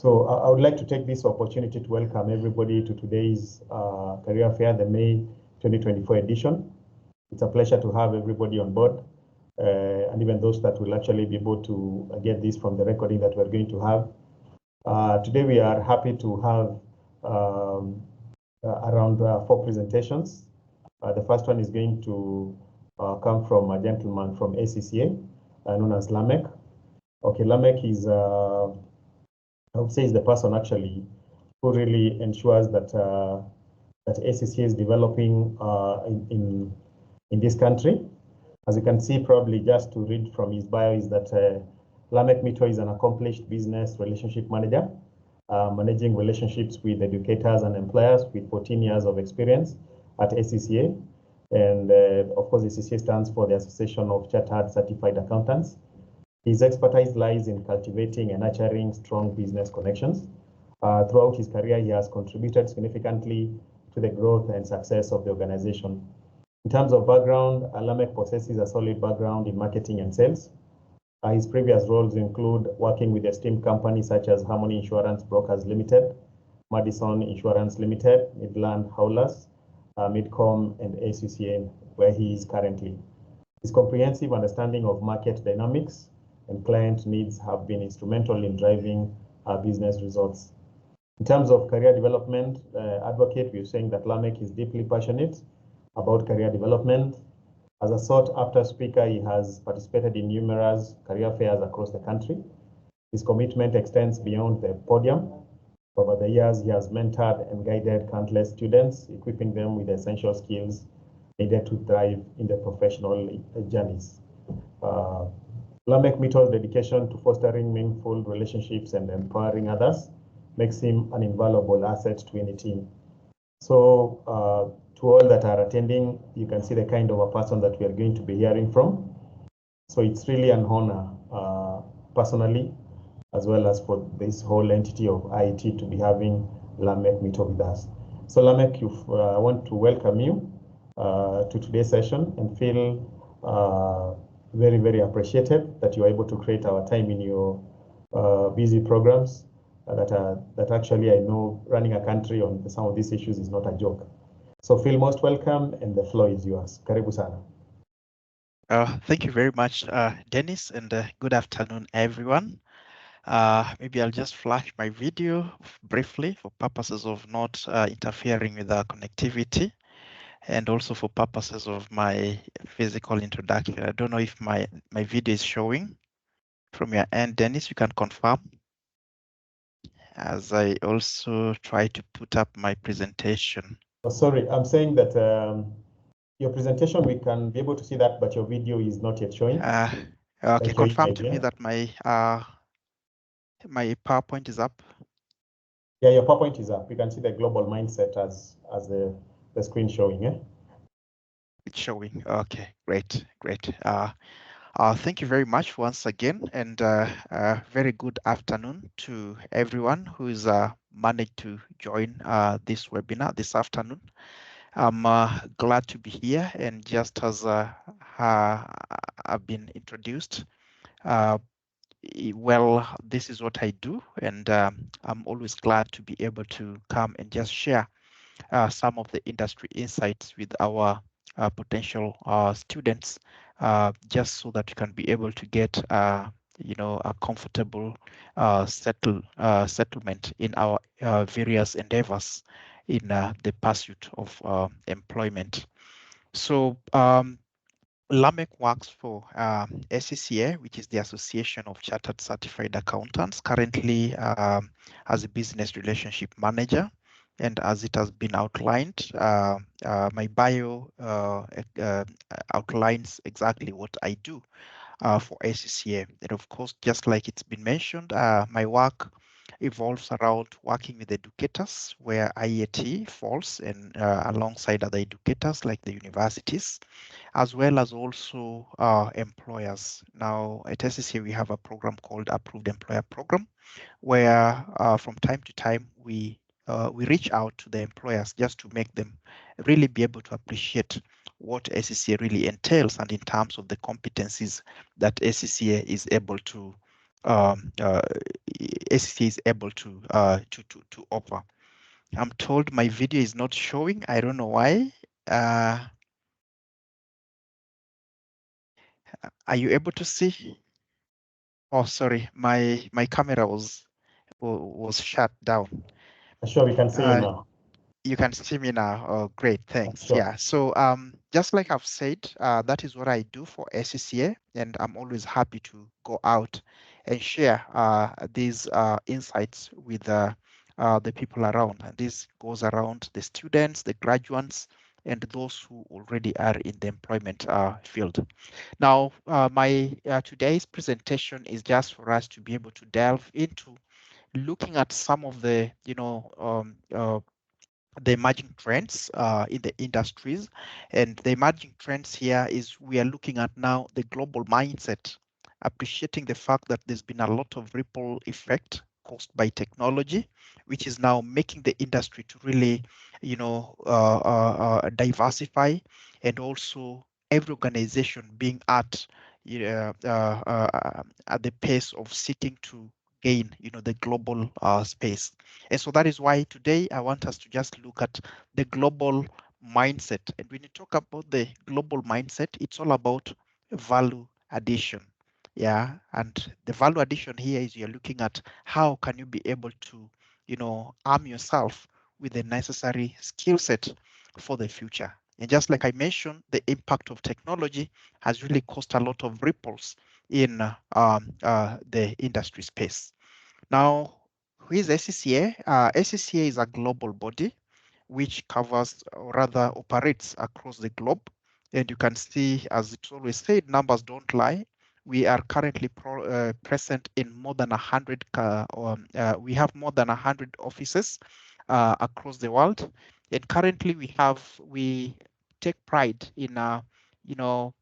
So I would like to take this opportunity to welcome everybody to today's Career Fair, the May 2024 edition. It's a pleasure to have everybody on board, and even those that will actually be able to get this from the recording that we're going to have. Today we are happy to have around 4 presentations. The first one is going to come from a gentleman from ACCA, known as Lamek. Okay, Lamek is, I would say, is the person actually who really ensures that that ACCA is developing in this country. As you can see, probably just to read from his bio, is that Lamek Mito is an accomplished business relationship manager, managing relationships with educators and employers with 14 years of experience at ACCA. And of course, ACCA stands for the Association of Chartered Certified Accountants. His expertise lies in cultivating and nurturing strong business connections. Throughout his career, he has contributed significantly to the growth and success of the organization. In terms of background, Lamek possesses a solid background in marketing and sales. His previous roles include working with esteemed companies such as Harmony Insurance Brokers Limited, Madison Insurance Limited, Midland Howlers, Midcom, and ACCA, where he is currently. His comprehensive understanding of market dynamics and client needs have been instrumental in driving business results. In terms of career development advocate, we're saying that Lamek is deeply passionate about career development. As a sought-after speaker, he has participated in numerous career fairs across the country. His commitment extends beyond the podium. Over the years, he has mentored and guided countless students, equipping them with the essential skills needed to thrive in their professional journeys. Lamek Mito's dedication to fostering meaningful relationships and empowering others makes him an invaluable asset to any team. So to all that are attending, you can see the kind of a person that we are going to be hearing from. So it's really an honor personally, as well as for this whole entity of IET, to be having Lamek Mito with us. So Lamek, I want to welcome you to today's session and feel very, very appreciated that you are able to create our time in your busy programs that actually, I know, running a country on some of these issues is not a joke. So feel most welcome, and the floor is yours. Karibu sana. Thank you very much, Dennis, and good afternoon, everyone. Maybe I'll just flash my video briefly for purposes of not interfering with our connectivity, and also for purposes of my physical introduction. I don't know if my video is showing from your end. Dennis, you can confirm, as I also try to put up my presentation. Oh, sorry, I'm saying that your presentation, we can be able to see that, but your video is not yet showing. Okay, confirm to me that my PowerPoint is up. Yeah, your PowerPoint is up. You can see the global mindset as the screen showing. Yeah, it's showing. Okay, great. Thank you very much once again, and very good afternoon to everyone who is managed to join this webinar this afternoon. I'm glad to be here, and just as I've been introduced, well, this is what I do, and I'm always glad to be able to come and just share some of the industry insights with our potential students, just so that you can be able to get a comfortable settlement in our various endeavors in the pursuit of employment. So Lamek works for ACCA, which is the Association of Chartered Certified Accountants, currently as a business relationship manager. And as it has been outlined, my bio outlines exactly what I do for ACCA. And of course, just like it's been mentioned, my work evolves around working with educators, where IET falls, and alongside other educators like the universities, as well as also employers. Now at ACCA, we have a program called Approved Employer Program, where from time to time we reach out to the employers just to make them really be able to appreciate what ACCA really entails, and in terms of the competencies that ACCA is able to ACCA is able to offer. I'm told my video is not showing. I don't know why. Are you able to see? Oh, sorry, my camera was shut down. Sure, we can see you now. You can see me now. Oh, great, thanks. Sure. Yeah, so just like I've said, that is what I do for SCCA, and I'm always happy to go out and share these insights with the people around. And this goes around the students, the graduates, and those who already are in the employment field. Now, my today's presentation is just for us to be able to delve into looking at some of the, the emerging trends in the industries. And the emerging trends here is we are looking at now the global mindset, appreciating the fact that there's been a lot of ripple effect caused by technology, which is now making the industry to really, diversify, and also every organization being at the pace of seeking to gain, the global space. And so that is why today I want us to just look at the global mindset. And when you talk about the global mindset, it's all about value addition. Yeah. And the value addition here is you're looking at how can you be able to, arm yourself with the necessary skill set for the future. And just like I mentioned, the impact of technology has really caused a lot of ripples in the industry space. Now, who is SCCA? SCCA is a global body which covers, or rather operates across the globe. And you can see, as it's always said, numbers don't lie. We are currently present in more than 100, we have more than 100 offices across the world. And currently we take pride in, you know,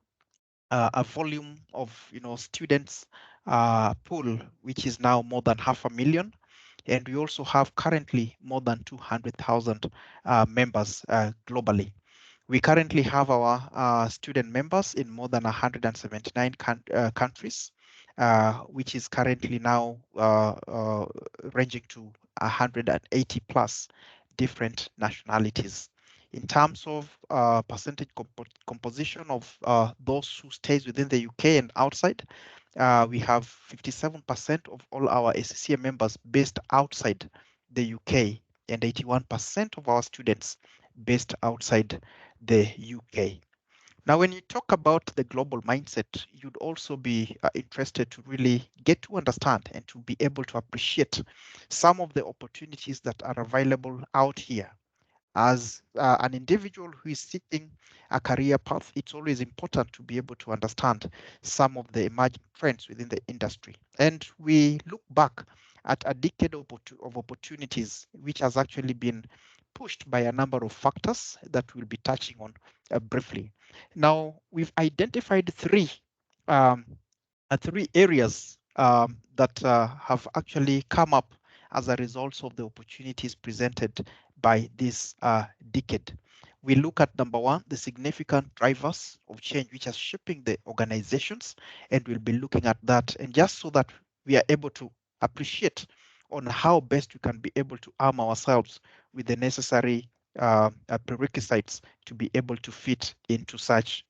a volume of students pool, which is now more than 500,000, and we also have currently more than 200,000 members globally. We currently have our student members in more than 179 countries, which is currently now ranging to 180 plus different nationalities. In terms of percentage composition of those who stays within the UK and outside, we have 57% of all our SCCA members based outside the UK, and 81% of our students based outside the UK. Now, when you talk about the global mindset, you'd also be interested to really get to understand and to be able to appreciate some of the opportunities that are available out here. As an individual who is seeking a career path, it's always important to be able to understand some of the emerging trends within the industry. And we look back at a decade of opportunities, which has actually been pushed by a number of factors that we'll be touching on briefly. Now, we've identified um, three areas that have actually come up as a result of the opportunities presented by this decade. We look at number one, the significant drivers of change which are shaping the organizations, and we'll be looking at that. And just so that we are able to appreciate on how best we can be able to arm ourselves with the necessary prerequisites to be able to fit into such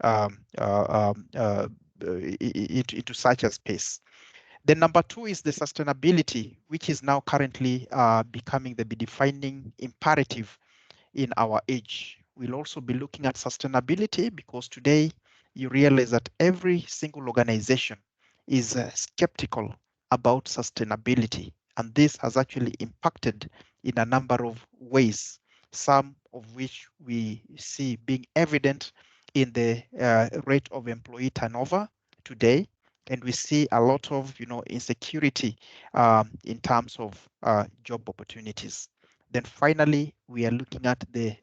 into such a space. Then number two is the sustainability, which is now currently becoming the defining imperative in our age. We'll also be looking at sustainability because today you realize that every single organization is skeptical about sustainability. And this has actually impacted in a number of ways, some of which we see being evident in the rate of employee turnover today. And we see a lot of insecurity in terms of job opportunities. Then finally, we are looking at the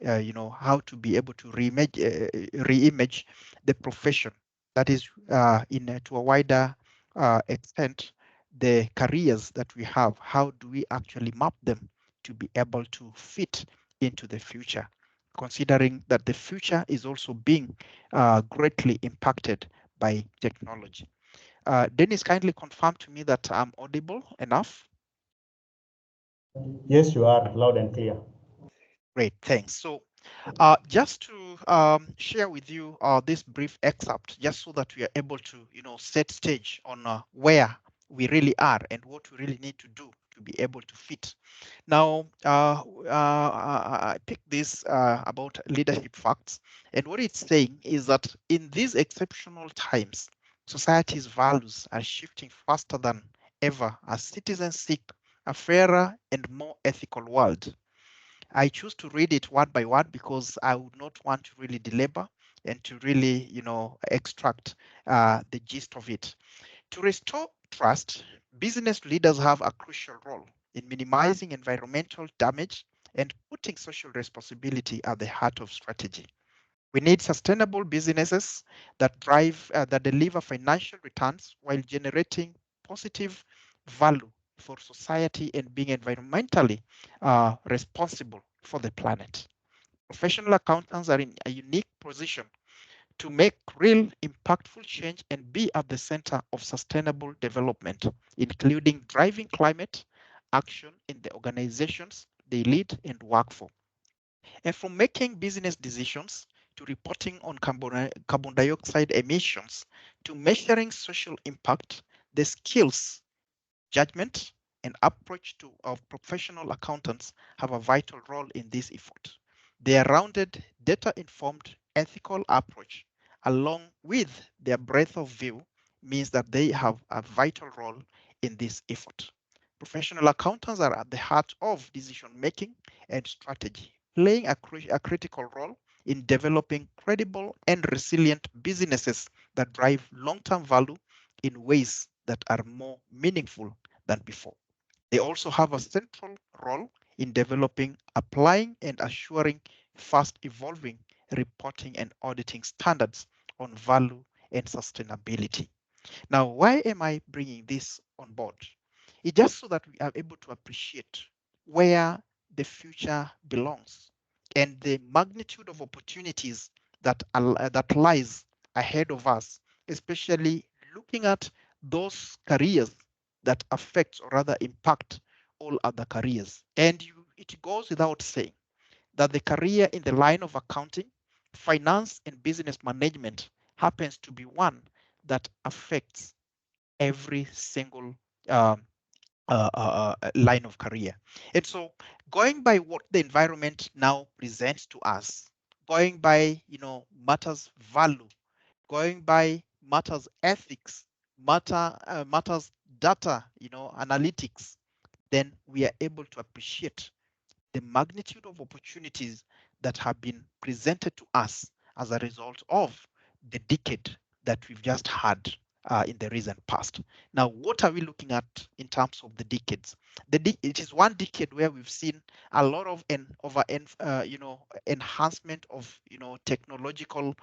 how to be able to reimage the profession. That is, to a wider extent, the careers that we have. How do we actually map them to be able to fit into the future? Considering that the future is also being greatly impacted by technology. Dennis, kindly confirm to me that I'm audible enough. Yes, you are loud and clear. Great, thanks. So just to share with you this brief excerpt, just so that we are able to, set stage on where we really are and what we really need to do to be able to fit. Now, I picked this about leadership facts, and what it's saying is that in these exceptional times, society's values are shifting faster than ever as citizens seek a fairer and more ethical world. I choose to read it word by word because I would not want to really belabor and to really, extract the gist of it. To restore trust, business leaders have a crucial role in minimizing environmental damage and putting social responsibility at the heart of strategy. We need sustainable businesses that deliver financial returns while generating positive value for society and being environmentally responsible for the planet. Professional accountants are in a unique position to make real impactful change and be at the center of sustainable development, including driving climate action in the organizations they lead and work for. And from making business decisions to reporting on carbon dioxide emissions to measuring social impact, the skills, judgment, and approach of professional accountants have a vital role in this effort. Their rounded, data-informed, ethical approach, along with their breadth of view, means that they have a vital role in this effort. Professional accountants are at the heart of decision making and strategy, playing a critical role in developing credible and resilient businesses that drive long-term value in ways that are more meaningful than before. They also have a central role in developing, applying, and assuring fast evolving reporting and auditing standards on value and sustainability. Now, why am I bringing this on board? It's just so that we are able to appreciate where the future belongs and the magnitude of opportunities that lies ahead of us, especially looking at those careers that affect or rather impact all other careers. And it goes without saying that the career in the line of accounting, finance, and business management happens to be one that affects every single um, line of career. And so going by what the environment now presents to us, going by, matters value, going by matters ethics, matters data, analytics, then we are able to appreciate the magnitude of opportunities that have been presented to us as a result of the decade that we've just had in the recent past. Now, what are we looking at in terms of the decades? It is one decade where we've seen a lot of enhancement of technological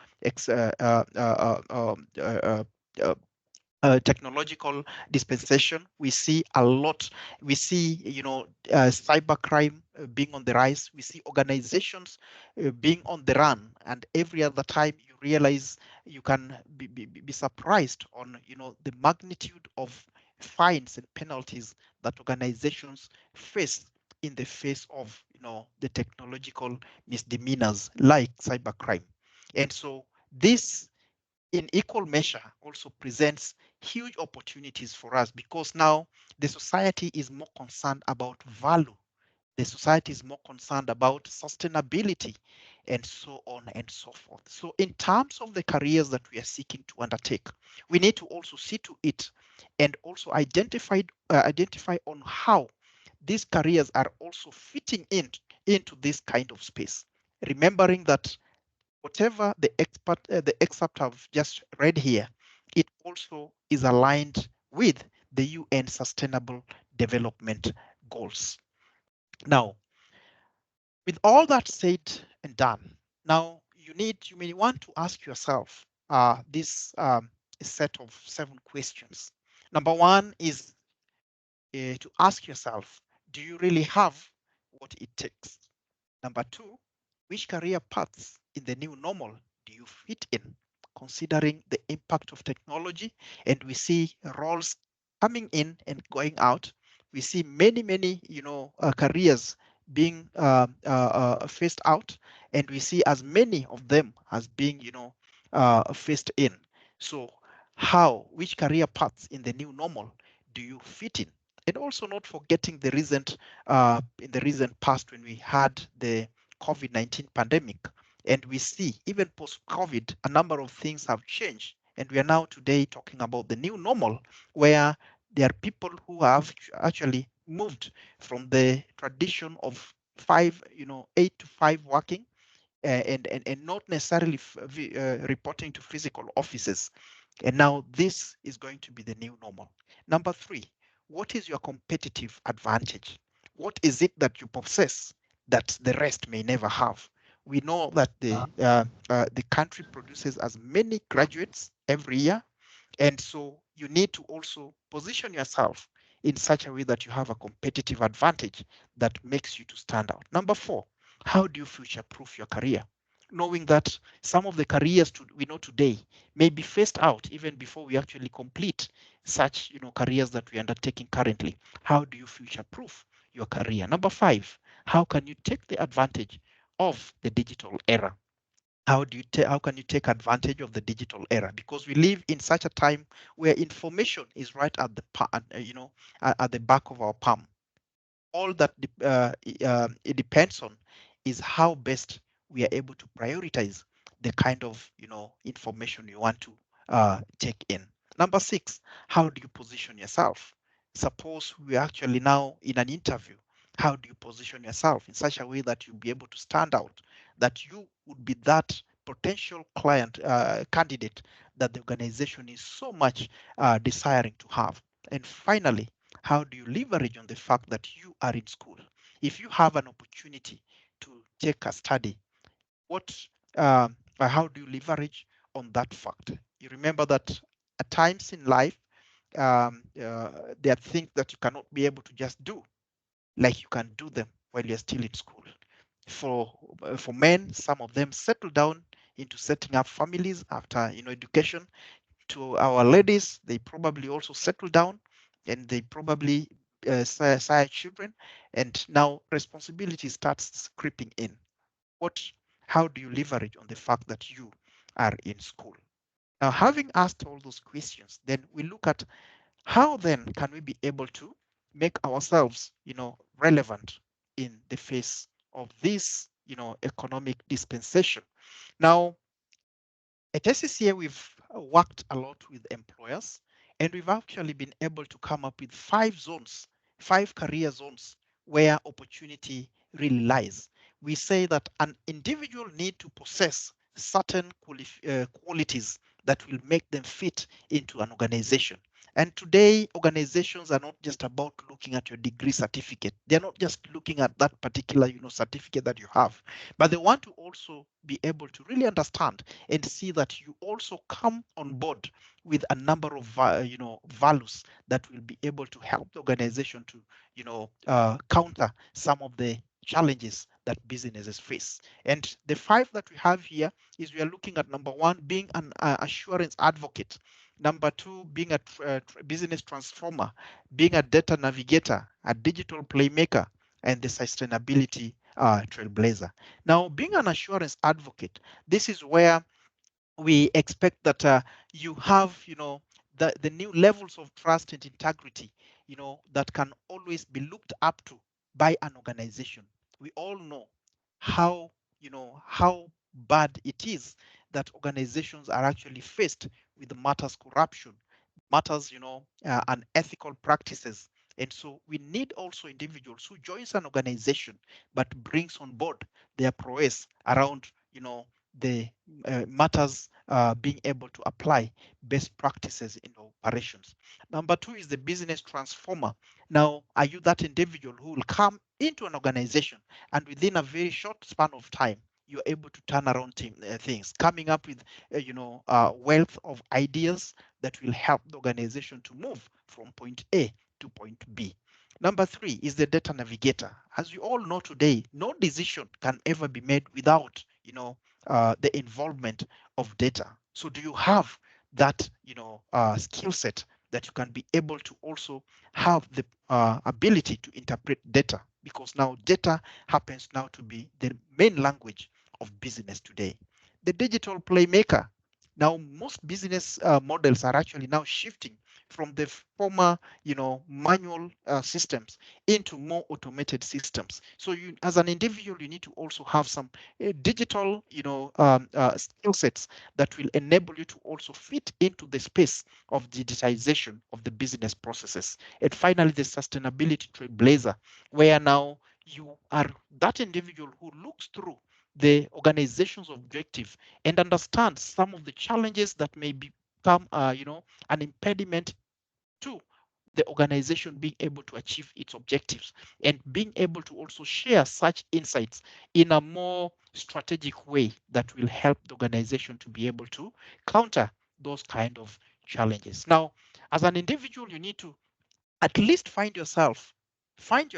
technological dispensation. We see a lot. We see, cybercrime being on the rise. We see organizations being on the run, and every other time you realize you can be surprised on, the magnitude of fines and penalties that organizations face in the face of, the technological misdemeanors like cybercrime. And so this in equal measure also presents huge opportunities for us because now the society is more concerned about value. The society is more concerned about sustainability and so on and so forth. So in terms of the careers that we are seeking to undertake, we need to also see to it and also identify on how these careers are also fitting into this kind of space. Remembering that whatever the excerpt I've just read here, it also is aligned with the UN Sustainable Development Goals. Now, with all that said and done, now you may want to ask yourself this set of 7 questions. Number 1 is to ask yourself, do you really have what it takes? Number 2, which career paths in the new normal do you fit in? considering the impact of technology, and we see roles coming in and going out. We see many, careers being phased out, and we see as many of them as being, phased in. So which career paths in the new normal do you fit in? And also not forgetting the in the recent past when we had the COVID-19 pandemic, and we see even post-COVID, a number of things have changed. And we are now today talking about the new normal, where there are people who have actually moved from the tradition of 8 to 5 working, and not necessarily reporting to physical offices. And now this is going to be the new normal. Number three, what is your competitive advantage? What is it that you possess that the rest may never have? We know that the country produces as many graduates every year, and so you need to also position yourself in such a way that you have a competitive advantage that makes you to stand out. Number four, how do you future-proof your career? Knowing that some of the careers we know today may be phased out even before we actually complete such careers that we are undertaking currently. How do you future-proof your career? Number five, how can you take the advantage of the digital era? How can you take advantage of the digital era? Because we live in such a time where information is right at the at the back of our palm. All that it depends on is how best we are able to prioritize the kind of information you want to take in. Number six, how do you position yourself? Suppose we are actually now in an interview. How do you position yourself in such a way that you'll be able to stand out, that you would be that potential client candidate that the organization is so much desiring to have? And finally, how do you leverage on the fact that you are in school? If you have an opportunity to take a study, how do you leverage on that fact? You remember that at times in life, there are things that you cannot be able to just do, like you can do them while you're still in school. For men, some of them settle down into setting up families after education. To our ladies, they probably also settle down and they probably sire children, and now responsibility starts creeping in. How do you leverage on the fact that you are in school? Now, having asked all those questions, then we look at how then can we be able to make ourselves, relevant in the face of this, economic dispensation. Now, at SCCA, we've worked a lot with employers, and we've actually been able to come up with 5 career zones where opportunity really lies. We say that an individual need to possess certain qualities that will make them fit into an organization. And today, organizations are not just about looking at your degree certificate. They're not just looking at that particular, certificate that you have, but they want to also be able to really understand and see that you also come on board with a number of values that will be able to help the organization to counter some of the challenges that businesses face. And the 5 that we have here is we are looking at number 1 being an assurance advocate, number 2 being a business transformer, being a data navigator, a digital playmaker, and the sustainability trailblazer. Now, being an assurance advocate, this is where we expect that you have, the new levels of trust and integrity, that can always be looked up to by an organization. We all know how bad it is that organizations are actually faced with matters corruption, matters, unethical practices. And so we need also individuals who joins an organization but brings on board their prowess around, the matters being able to apply best practices in operations. Number 2 is the business transformer. Now, are you that individual who will come into an organization and within a very short span of time, you're able to turn around things, coming up with, wealth of ideas that will help the organization to move from point A to point B. Number 3 is the data navigator. As you all know today, no decision can ever be made without, the involvement of data. So do you have that, skill set that you can be able to also have the ability to interpret data? Because now data happens now to be the main language of business today. The digital playmaker. Now, most business models are actually now shifting from the former, manual systems into more automated systems. So you, as an individual, you need to also have some digital, skill sets that will enable you to also fit into the space of digitization of the business processes. And finally, the sustainability trailblazer, where now you are that individual who looks through the organization's objective and understands some of the challenges that may become, an impediment to the organization being able to achieve its objectives, and being able to also share such insights in a more strategic way that will help the organization to be able to counter those kind of challenges. Now, as an individual, you need to at least find your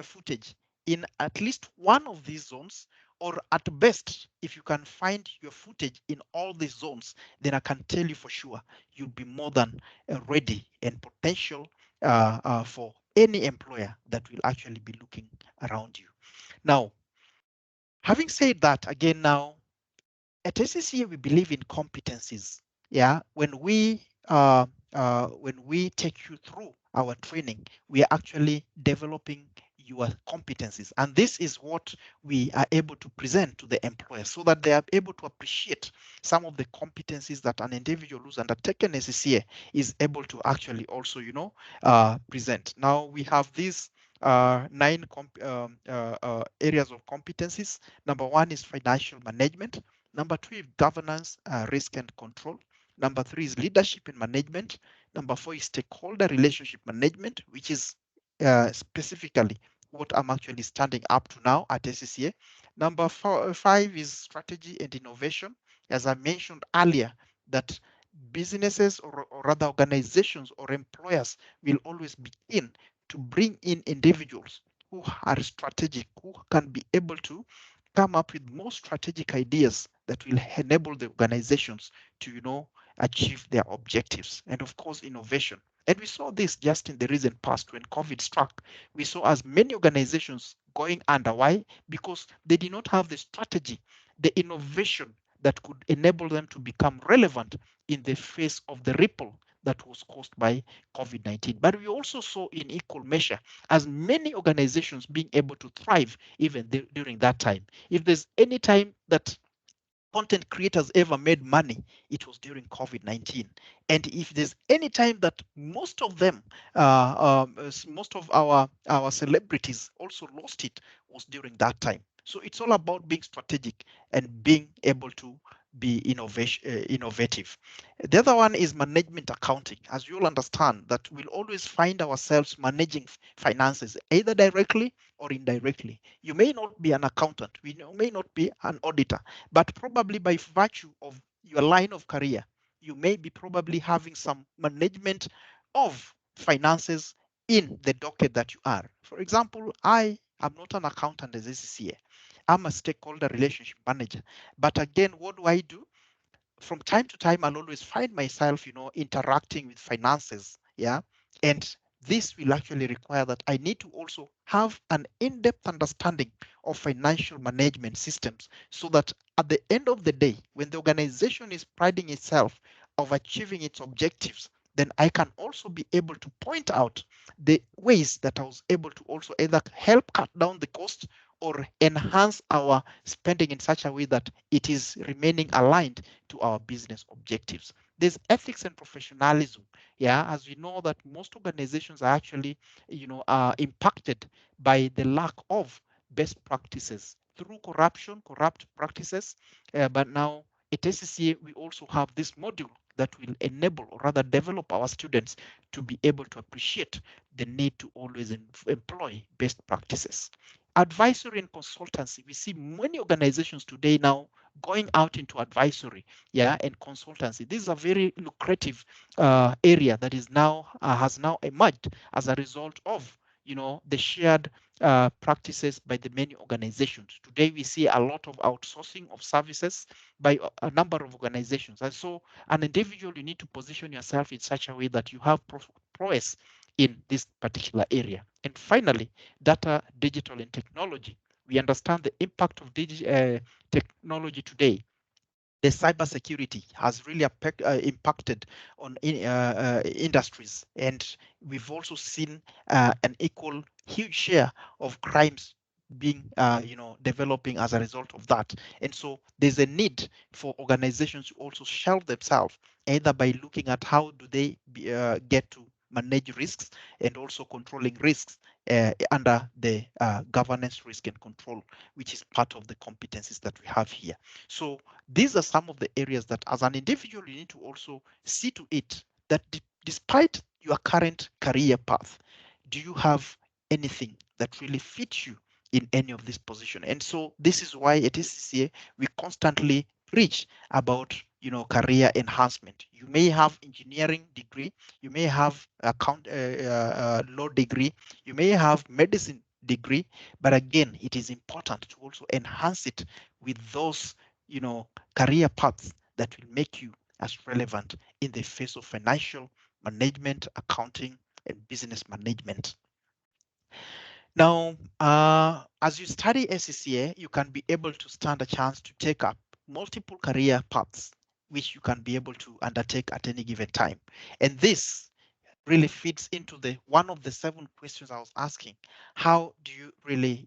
footage in at least one of these zones, or at best, if you can find your footage in all these zones, then I can tell you for sure you'll be more than ready and potential for any employer that will actually be looking around you. Now, having said that, again, now at SCCA, we believe in competencies. Yeah, when we take you through our training, we are actually developing your competencies, and this is what we are able to present to the employer so that they are able to appreciate some of the competencies that an individual who's undertaken SCCA is able to actually also, present. Now we have these nine areas of competencies. Number one is financial management. Number two is governance, risk and control. Number three is leadership and management. Number four is stakeholder relationship management, which is specifically what I'm actually standing up to now at SCCA. Number five is strategy and innovation. As I mentioned earlier, that businesses or rather organizations or employers will always begin to bring in individuals who are strategic, who can be able to come up with more strategic ideas that will enable the organizations to, achieve their objectives. And of course, innovation. And we saw this just in the recent past when COVID struck. We saw as many organizations going under. Why? Because they did not have the strategy, the innovation that could enable them to become relevant in the face of the ripple that was caused by COVID-19. But we also saw in equal measure as many organizations being able to thrive even during that time. If there's any time that content creators ever made money, it was during COVID-19. And if there's any time that most of them, most of our celebrities also lost it, was during that time. So it's all about being strategic and being able to be innovative. The other one is management accounting. As you'll understand, that we'll always find ourselves managing finances either directly or indirectly. You may not be an accountant, we may not be an auditor, but probably by virtue of your line of career, you may be probably having some management of finances in the docket that you are. For example, I am not an accountant as ACCA. I'm a stakeholder relationship manager. But again, what do I do? From time to time, I'll always find myself, interacting with finances. Yeah. And this will actually require that I need to also have an in-depth understanding of financial management systems so that at the end of the day, when the organization is priding itself of achieving its objectives, then I can also be able to point out the ways that I was able to also either help cut down the cost or enhance our spending in such a way that it is remaining aligned to our business objectives. There's ethics and professionalism. Yeah, as we know that most organizations are actually, are impacted by the lack of best practices through corrupt practices. But now at SCCA, we also have this module that will enable or rather develop our students to be able to appreciate the need to always employ best practices. Advisory and consultancy. We see many organizations today now going out into advisory, yeah, and consultancy. This is a very lucrative area that is now has now emerged as a result of the shared practices by the many organizations. Today, we see a lot of outsourcing of services by a number of organizations. And so, an individual, you need to position yourself in such a way that you have prowess in this particular area. And finally, data, digital, and technology. We understand the impact of technology today. The cybersecurity has really impacted on industries, and we've also seen an equal huge share of crimes being developing as a result of that. And so there's a need for organizations to also shelve themselves, either by looking at how do they get to manage risks and also controlling risks under the governance, risk and control, which is part of the competencies that we have here. So these are some of the areas that as an individual, you need to also see to it that despite your current career path, do you have anything that really fits you in any of this position? And so this is why at SCCA, we constantly preach about career enhancement. You may have engineering degree, you may have law degree, you may have medicine degree, but again, it is important to also enhance it with those career paths that will make you as relevant in the face of financial management, accounting, and business management. Now, as you study SCCA, you can be able to stand a chance to take up multiple career paths, which you can be able to undertake at any given time. And this really fits into the one of the 7 questions I was asking. How do you really,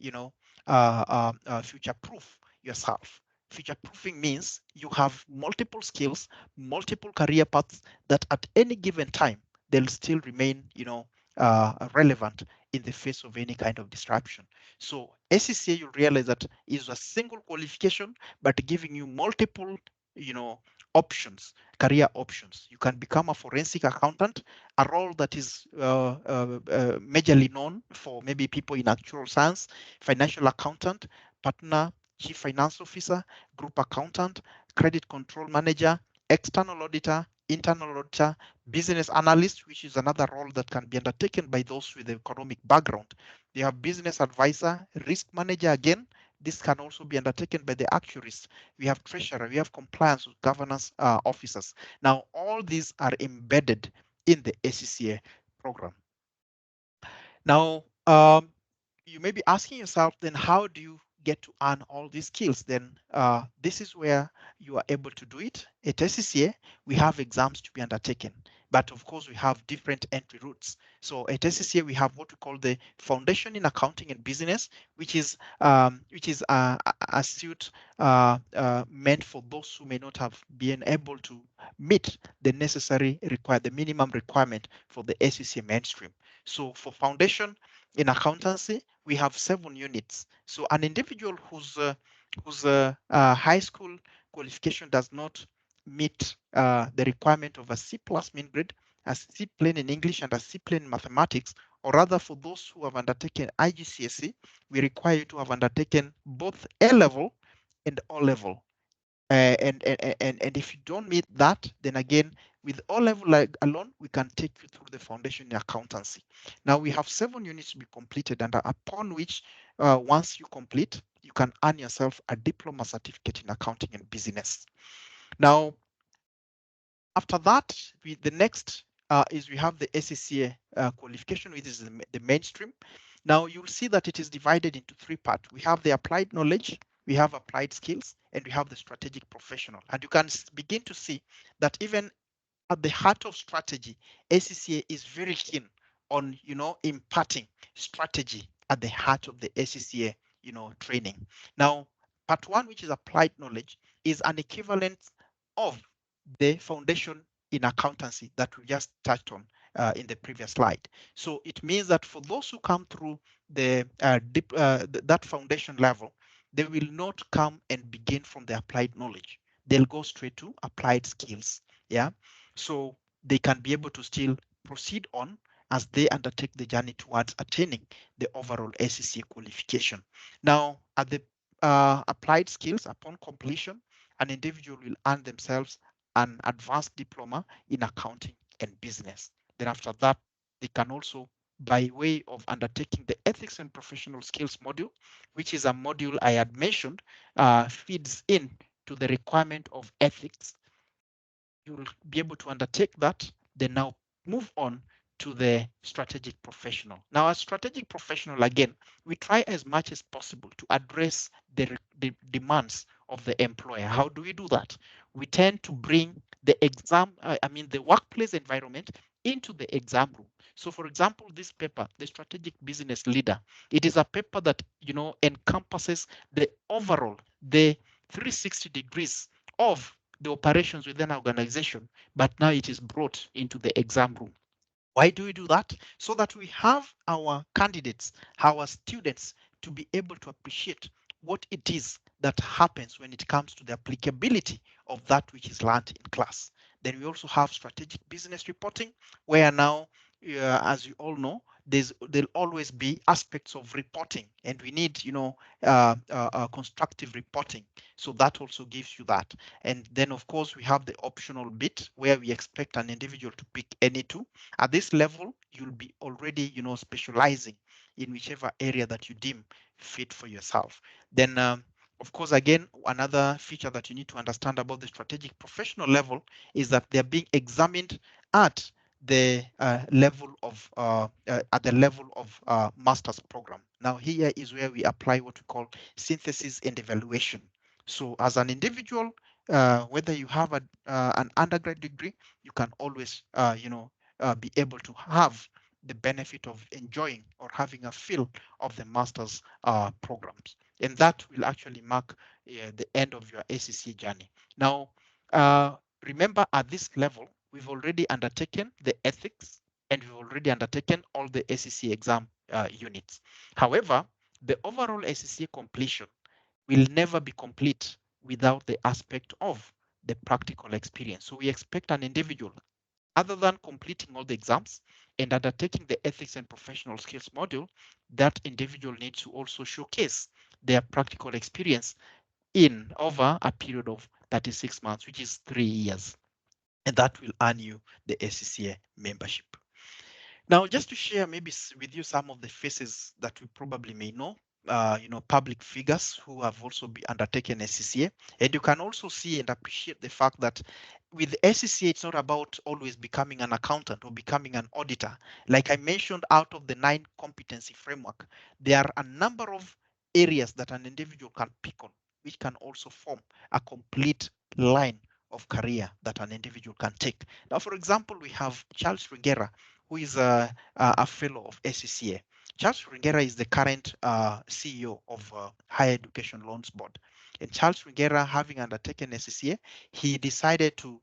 future proof yourself? Future proofing means you have multiple skills, multiple career paths that at any given time they'll still remain, relevant in the face of any kind of disruption. So SCCA, you realize that is a single qualification, but giving you multiple, options, career options. You can become a forensic accountant, a role that is majorly known for maybe people in actuarial science, financial accountant, partner, chief finance officer, group accountant, credit control manager, external auditor, internal auditor, business analyst, which is another role that can be undertaken by those with economic background. They have business advisor, risk manager again. This can also be undertaken by the actuaries. We have treasurer, we have compliance with governance officers. Now, all these are embedded in the SCCA program. Now, you may be asking yourself, then how do you get to earn all these skills? Then this is where you are able to do it. At SCCA, we have exams to be undertaken, but of course we have different entry routes. So at SCCA, we have what we call the Foundation in Accounting and Business, which is a suit meant for those who may not have been able to meet the the minimum requirement for the SCCA mainstream. So for Foundation in Accountancy, we have 7 units. So an individual whose high school qualification does not meet the requirement of a C plus mean grade, a C plain in English, and a C plain in mathematics, or rather for those who have undertaken IGCSE, we require you to have undertaken both A level and O level. And if you don't meet that, then again, with O level alone, we can take you through the foundation in accountancy. Now we have 7 units to be completed, and upon which, once you complete, you can earn yourself a diploma certificate in accounting and business. Now, after that, the next is we have the SCCA qualification, which is the mainstream. Now you'll see that it is divided into 3 parts. We have the applied knowledge, we have applied skills, and we have the strategic professional. And you can begin to see that even at the heart of strategy, SCCA is very keen on imparting strategy at the heart of the SCCA training. Now, part 1, which is applied knowledge, is an equivalent of the foundation in accountancy that we just touched on in the previous slide. So it means that for those who come through that foundation level, they will not come and begin from the applied knowledge. They'll go straight to applied skills. Yeah, so they can be able to still proceed on as they undertake the journey towards attaining the overall SCCA qualification. Now, at the applied skills, upon completion, an individual will earn themselves an advanced diploma in accounting and business. Then after that, they can also by way of undertaking the ethics and professional skills module, which is a module I had mentioned, feeds in to the requirement of ethics. You'll be able to undertake that, then now move on to the strategic professional. Now, as strategic professional, again, we try as much as possible to address the demands of the employer. How do we do that? We tend to bring the the workplace environment into the exam room. So, for example, this paper, the strategic business leader, it is a paper that encompasses the overall, the 360 degrees of the operations within an organization, but now it is brought into the exam room. Why do we do that? So that we have our candidates, our students, to be able to appreciate what it is that happens when it comes to the applicability of that which is learned in class. Then we also have strategic business reporting, where now, as you all know, there'll always be aspects of reporting, and we need, constructive reporting. So that also gives you that. And then, of course, we have the optional bit where we expect an individual to pick any two. At this level, you'll be already, specializing in whichever area that you deem fit for yourself. Then, of course, again, another feature that you need to understand about the strategic professional level is that they're being examined at the level of master's program. Now, here is where we apply what we call synthesis and evaluation. So, as an individual, whether you have an undergrad degree, you can always, be able to have the benefit of enjoying or having a feel of the master's programs. And that will actually mark the end of your ACCA journey. Now, remember at this level, we've already undertaken the ethics and we've already undertaken all the ACCA exam units. However, the overall ACCA completion will never be complete without the aspect of the practical experience. So we expect an individual, other than completing all the exams and undertaking the ethics and professional skills module, that individual needs to also showcase their practical experience in over a period of 36 months, which is 3 years. And that will earn you the ACCA membership. Now, just to share maybe with you some of the faces that we probably may know, public figures who have also been undertaken ACCA. And you can also see and appreciate the fact that with ACCA, it's not about always becoming an accountant or becoming an auditor. Like I mentioned, out of the 9 competency framework, there are a number of areas that an individual can pick on, which can also form a complete line of career that an individual can take. Now, for example, we have Charles Rigera, who is a fellow of ACCA. Charles Rigera is the current CEO of Higher Education Loans Board. And Charles Rigera, having undertaken ACCA, he decided to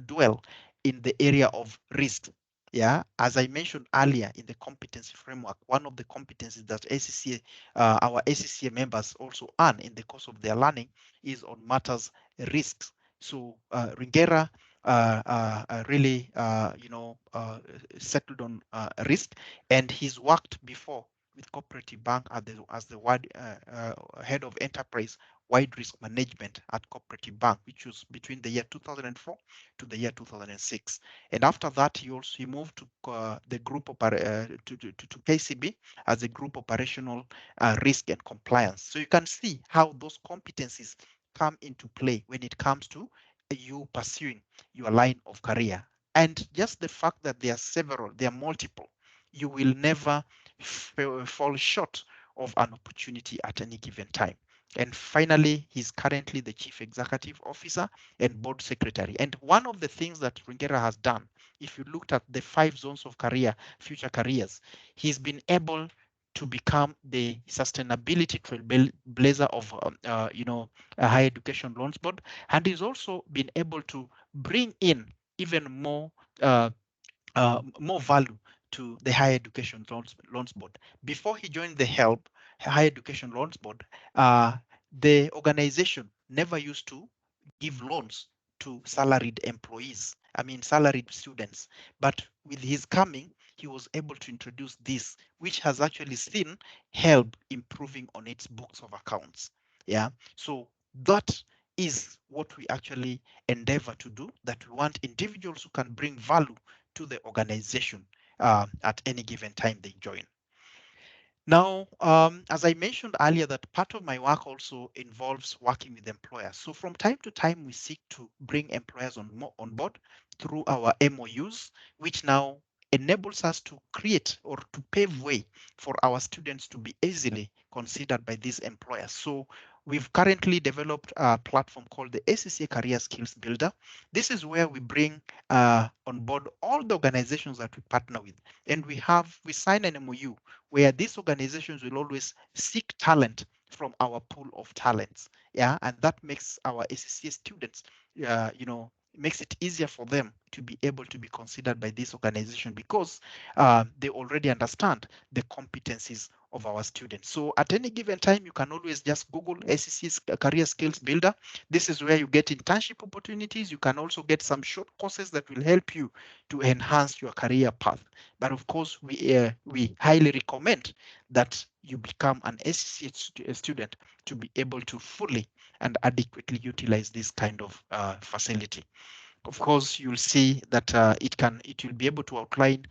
dwell in the area of risk. Yeah, as I mentioned earlier in the competency framework, one of the competencies that ACCA, our ACCA members also earn in the course of their learning is on matters risks. So Rigera really, settled on risk, and he's worked before with Cooperative Bank as the head of enterprise wide risk management at Cooperative Bank, which was between the year 2004 to the year 2006. And after that, he moved to the group to KCB as a group operational risk and compliance. So you can see how those competencies come into play when it comes to you pursuing your line of career. And just the fact that there are multiple, you will never fall short of an opportunity at any given time. And finally, he's currently the Chief Executive Officer and Board Secretary. And one of the things that Ringera has done, if you looked at the 5 zones of future careers, he's been able to become the sustainability trailblazer of, a Higher Education Loans Board. And he's also been able to bring in even more value to the Higher Education Loans Board. Before he joined the Higher Education Loans Board, the organization never used to give loans to salaried students. But with his coming, he was able to introduce this, which has actually seen help improving on its books of accounts. Yeah. So that is what we actually endeavor to do, that we want individuals who can bring value to the organization. at any given time they join. Now, as I mentioned earlier, that part of my work also involves working with employers. So from time to time, we seek to bring employers on board through our MOUs, which now enables us to create or to pave way for our students to be easily considered by these employers. So we've currently developed a platform called the ACCA Career Skills Builder. This is where we bring on board all the organizations that we partner with, and we sign an MOU where these organizations will always seek talent from our pool of talents. Yeah, and that makes our ACCA students, makes it easier for them to be able to be considered by this organization because they already understand the competencies of our students. So at any given time, you can always just Google ACC's Career Skills Builder. This is where you get internship opportunities. You can also get some short courses that will help you to enhance your career path. But of course, we highly recommend that you become an ACCA student to be able to fully and adequately utilize this kind of facility. Of course, you'll see that it will be able to outline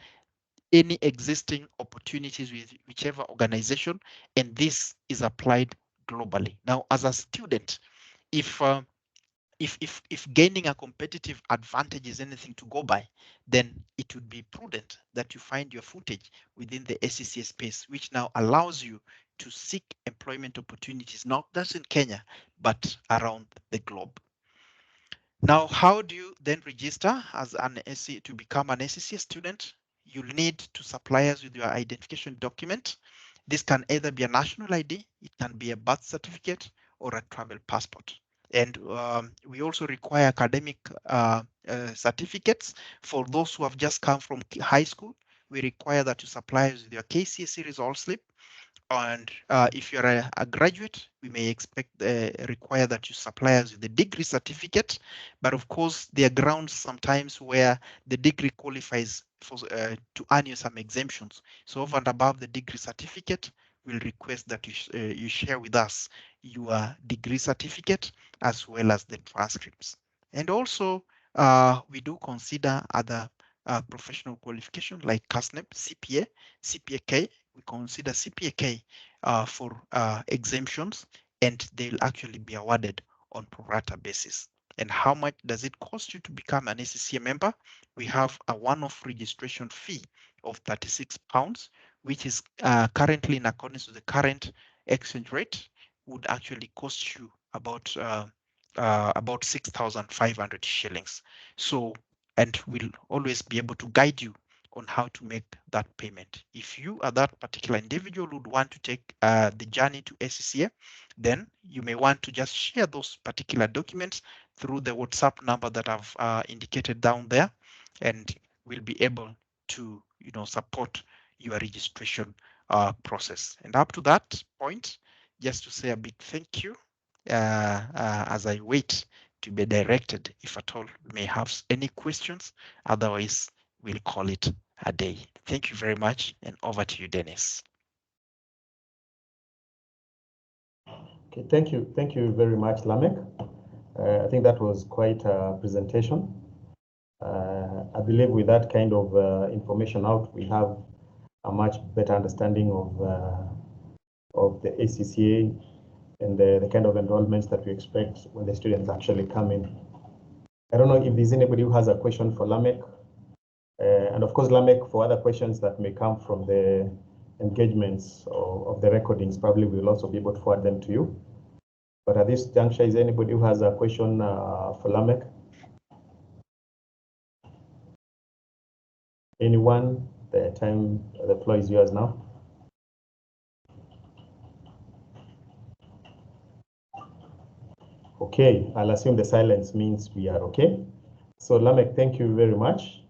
any existing opportunities with whichever organization, and this is applied globally. Now, as a student, if gaining a competitive advantage is anything to go by, then it would be prudent that you find your footage within the ACCA space, which now allows you to seek employment opportunities, not just in Kenya, but around the globe. Now, how do you then register as an to become an ACCA student? You'll need to supply us with your identification document. This can either be a national ID, it can be a birth certificate, or a travel passport. And we also require academic certificates for those who have just come from high school. We require that you supply us with your KCSE result slip. And if you're a graduate, we may require that you supply us with the degree certificate. But of course, there are grounds sometimes where the degree qualifies for to earn you some exemptions. So over and above the degree certificate, we'll request that you share with us your degree certificate as well as the transcripts. And also, we do consider other professional qualification like CASNEP, CPA, CPAK. We consider CPAK for exemptions, and they'll actually be awarded on pro rata basis. And how much does it cost you to become an ACCA member? We have a one-off registration fee of £36, which is currently, in accordance with the current exchange rate, would actually cost you about 6,500 shillings. So, and we'll always be able to guide you on how to make that payment. If you are that particular individual who would want to take the journey to ACCA, then you may want to just share those particular documents through the WhatsApp number that I've indicated down there, and we'll be able to support your registration process. And up to that point, just to say a big thank you as I wait to be directed if at all you may have any questions. Otherwise, we'll call it a day. Thank you very much, and over to you, Dennis. Okay, thank you very much, Lamek. I think that was quite a presentation. I believe with that kind of information out, we have a much better understanding of the ACCA and the kind of enrollments that we expect when the students actually come in. I don't know if there's anybody who has a question for Lamek. And of course, Lamek, for other questions that may come from the engagements of the recordings, probably we'll also be able to forward them to you. But at this juncture, is anybody who has a question for Lamek? Anyone? The floor is yours now. Okay, I'll assume the silence means we are okay. So Lamek, thank you very much.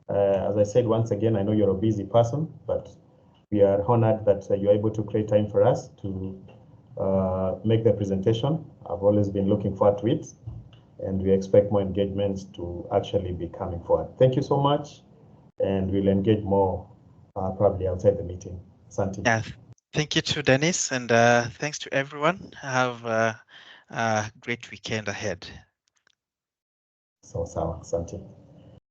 As I said, once again, I know you're a busy person, but we are honored that you're able to create time for us to make the presentation. I've always been looking forward to it, and we expect more engagements to actually be coming forward. Thank you so much, and we'll engage more probably outside the meeting. Santi. Yeah, thank you to Dennis, and thanks to everyone. Have a great weekend ahead. So, Santi.